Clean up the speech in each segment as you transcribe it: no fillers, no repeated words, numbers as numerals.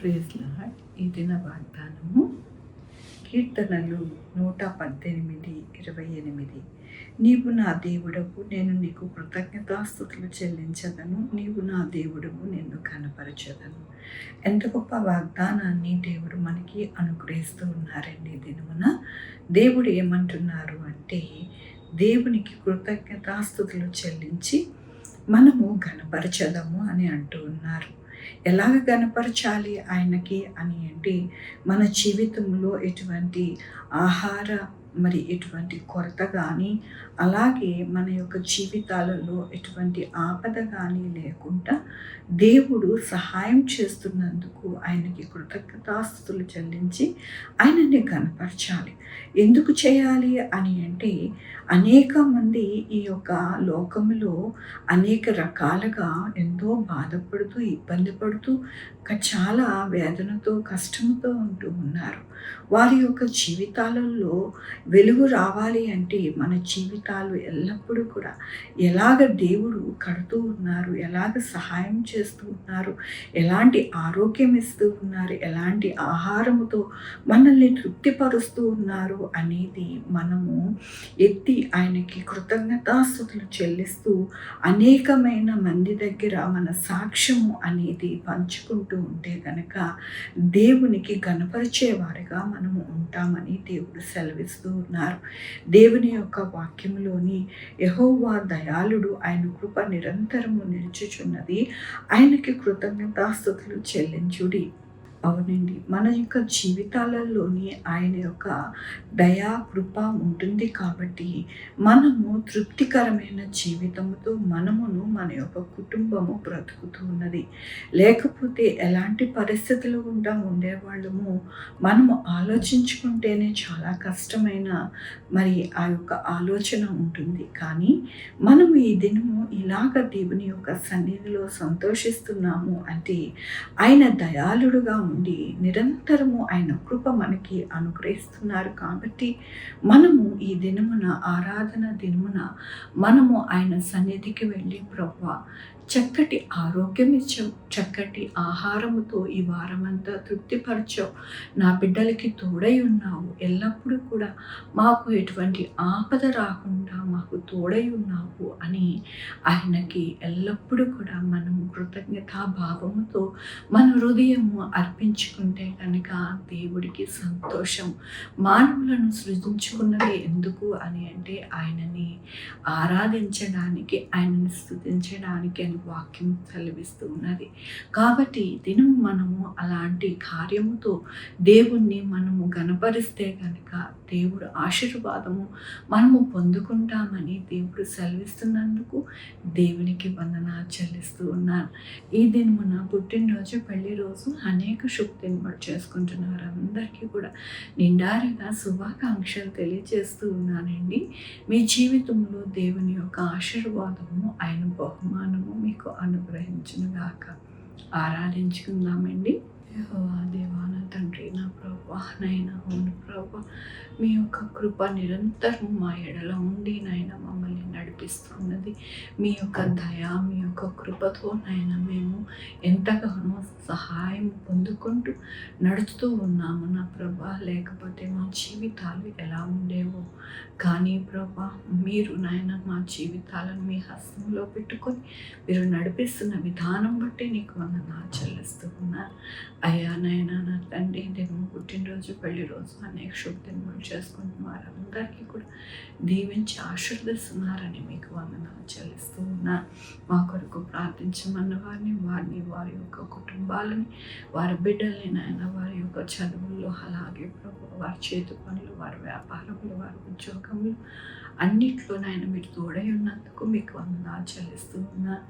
Praise lord. ఈ దిన వాగ్దానము కీర్తనలు 118:28. నీవు నా దేవుడవు, నేను నీకు కృతజ్ఞతాస్తుతులు చెల్లించదను. నీవు నా దేవుడవు, నిన్ను కనపరచదను. ఎంత గొప్ప వాగ్దానాన్ని దేవుడు మనకి అనుగ్రహిస్తూ ఉన్నారండి. ఈ దినమున దేవుడు ఏమంటున్నారు అంటే, దేవునికి కృతజ్ఞతాస్తుతులు చెల్లించి మనము ఘనపరచదము అని అంటూ ఉన్నారు. ఎలాగ గనపరచాలి ఆయనకి అని అంటే, మన జీవితంలో ఎటువంటి ఆహార ఎటువంటి కొరత కానీ, అలాగే మన యొక్క జీవితాలలో ఎటువంటి ఆపద కానీ లేకుండా దేవుడు సహాయం చేస్తున్నందుకు ఆయనకి కృతజ్ఞతాస్తుతులు చెల్లించి ఆయనని గనపరచాలి. ఎందుకు చేయాలి అని అంటే, అనేక మంది ఈ యొక్క లోకములో అనేక రకాలుగా ఎంతో బాధపడుతూ, ఇబ్బంది పడుతూ, చాలా వేదనతో, కష్టంతో ఉంటూ ఉన్నారు. వారి యొక్క జీవితాలలో వెలుగు రావాలి అంటే మన జీవితాలు ఎల్లప్పుడూ కూడా ఎలాగ దేవుడు కడుతూ ఉన్నారు, ఎలాగ సహాయం చేస్తూ ఉన్నారు, ఎలాంటి ఆరోగ్యం ఇస్తూ ఉన్నారు, ఎలాంటి ఆహారముతో మనల్ని తృప్తిపరుస్తూ ఉన్నారు అనేది మనము ఎత్తి ఆయనకి కృతజ్ఞతాస్తుతులు చెల్లిస్తూ అనేకమైన మంది దగ్గర మన సాక్ష్యము అనేది పంచుకుంటూ ఉంటే కనుక దేవునికి గణపరిచేవారిగా మనము ఉంటామని దేవుడు సెలవిస్తూ ఉన్నారు. దేవుని యొక్క వాక్యములోని యెహోవా దయాళుడు, ఆయన కృప నిరంతరము నిలుచుచున్నది, ఆయనకి కృతజ్ఞతాస్తుతులు చెల్లించుడి. అవునండి, మన యొక్క జీవితాలలోని ఆయన యొక్క దయా కృప ఉంటుంది కాబట్టి మనము తృప్తికరమైన జీవితంతో మనమును మన యొక్క కుటుంబము బ్రతుకుతూ ఉన్నది. లేకపోతే ఎలాంటి పరిస్థితులు గుండా ఉండేవాళ్ళము మనము ఆలోచించుకుంటేనే చాలా కష్టమైన ఆ యొక్క ఆలోచన ఉంటుంది. కానీ మనము ఈ దినము ఇలాగ దేవుని యొక్క సన్నిధిలో సంతోషిస్తున్నాము అంటే, ఆయన దయాళుడుగా ఉండి నిరంతరము ఆయన కృప మనకి అనుగ్రహిస్తున్నారు. కాబట్టి మనము ఈ దినమున, ఆరాధన దినమున మనము ఆయన సన్నిధికి వెళ్ళి, ప్రభువా చక్కటి ఆరోగ్యం ఇచ్చావు, చక్కటి ఆహారముతో ఈ వారమంతా తృప్తిపరచావు, నా బిడ్డలకి తోడై ఉన్నావు, ఎల్లప్పుడూ కూడా మాకు ఎటువంటి ఆపద రాకుండా మాకు తోడై ఉన్నావు అని ఆయనకి ఎల్లప్పుడూ కూడా మనము కృతజ్ఞతాభావముతో మన హృదయము అర్పించుకుంటే కనుక దేవుడికి సంతోషం. మానవులను సృజించుకున్నది ఎందుకు అని అంటే, ఆయనని ఆరాధించడానికి, ఆయనని స్తుతించడానికి అని వాక్యం సెలవిస్తూ ఉన్నది. కాబట్టి దినము మనము అలాంటి కార్యముతో దేవుణ్ణి మనము గణపరిస్తే కనుక దేవుడు ఆశీర్వాదము మనము పొందుకుంటామని దేవుడు సెలవిస్తున్నందుకు దేవునికి వందనాలు చెల్లిస్తూ ఉన్నాను. ఈ దినమున పుట్టినరోజు, పెళ్లి రోజు అనేక శుభదినములు చేసుకుంటున్నారు. అందరికీ కూడా నిండారుగా శుభాకాంక్షలు తెలియజేస్తూ ఉన్నానండి. మీ జీవితంలో దేవుని యొక్క ఆశీర్వాదము, ఆయన బహుమానము మీకు అనుగ్రహించునుగాక. ఆరాధించుకుందామండి. యెహోవా దేవా, నా తండ్రి, నా ప్రభువా, నైనా అవును ప్రభువా, మీ యొక్క కృప నిరంతరం మా ఎడల ఉండి నాయన మమ్మల్ని నడిపిస్తున్నది. మీ యొక్క దయ, మీ యొక్క కృపతో నాయన మేము ఎంతగానో సహాయం పొందుకుంటూ నడుస్తూ ఉన్నాము నా ప్రభా. లేకపోతే మా జీవితాలు ఎలా ఉండేవో, కానీ ప్రభా మీరు నాయన మా జీవితాలను మీ హస్తంలో పెట్టుకొని మీరు నడిపిస్తున్న విధానం బట్టి నీకు వందనాలు చెల్లిస్తూ ఉన్నాను. అయ్యా నాయన, నా తండ్రి, దినము పుట్టినరోజు, పెళ్లి రోజు అనేక శుభదినములు చేసుకుంటున్న వారందరికీ కూడా దీవించి ఆశీర్వదిస్తున్నారని మీకు వందనాలు చెల్లిస్తూ ఉన్నాను. మా కొరకు ప్రార్థించమన్న వారిని, వారి యొక్క కుటుంబాలని, వారి బిడ్డల్ని నాయన, వారి యొక్క చదువుల్లో, అలాగే ప్రభు వారి చేతి పనులు, వారి వ్యాపారములు, వారి ఉద్యోగములు అన్నిట్లో నాయన మీరు తోడై ఉన్నందుకు మీకు వందనాలు చెల్లిస్తూ ఉన్నాను.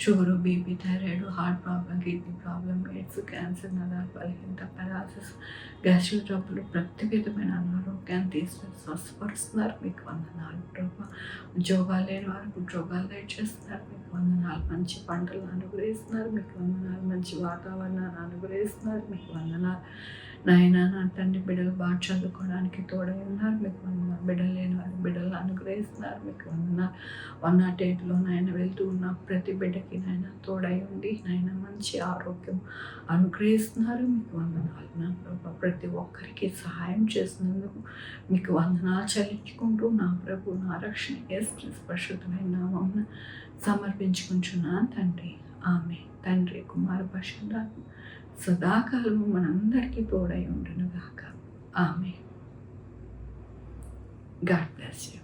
Sugar, BP, thyroid, heart problem, kidney problem, AIDS, cancer, నరాల బలహీనత, పెరాలసిస్, గ్యాస్ట్రిక్ జబ్బులు, ప్రతి విధమైన అనారోగ్యాన్ని తీసుకొని స్వస్థపరుస్తున్నారు. మీకు వందనాలు ప్రభు. ఉద్యోగాలు లేని వారికి ఉద్యోగాలు దయచేస్తున్నారు. మీకు వందనాలు. మంచి పంటలు అనుగ్రహిస్తున్నారు. మీకు వందనాలు. మంచి వాతావరణాన్ని అనుగ్రహిస్తున్నారు. మీకు వందనాలు. నాయన నా తండ్రి బిడ్డలు బాగా చదువుకోవడానికి తోడై ఉన్నారు, మీకు వందనాలు. బిడ్డలు లేని వారికి బిడ్డలు అనుగ్రహిస్తున్నారు, మీకు వందనాలు. 108లో నాయన వెళ్తూ ఉన్న ప్రతి బిడ్డకి నాయన తోడై ఉండి నాయన మంచి ఆరోగ్యం అనుగ్రహిస్తున్నారు, మీకు వందనాలు. నా ప్రభు ప్రతి ఒక్కరికి సహాయం చేసినందుకు మీకు వందనాలు చెల్లించుకుంటూ నా ప్రభు నా రక్షణ యేసుక్రీస్తు పరిశుద్ధమైన నామమున సమర్పించుకుంటున్నాను తండ్రి. ఆమె తండ్రి కుమార పరిశుద్ధాత్మ సదాకాలము మనందరికీ తోడై ఉండును గాక. ఆమె. God bless you.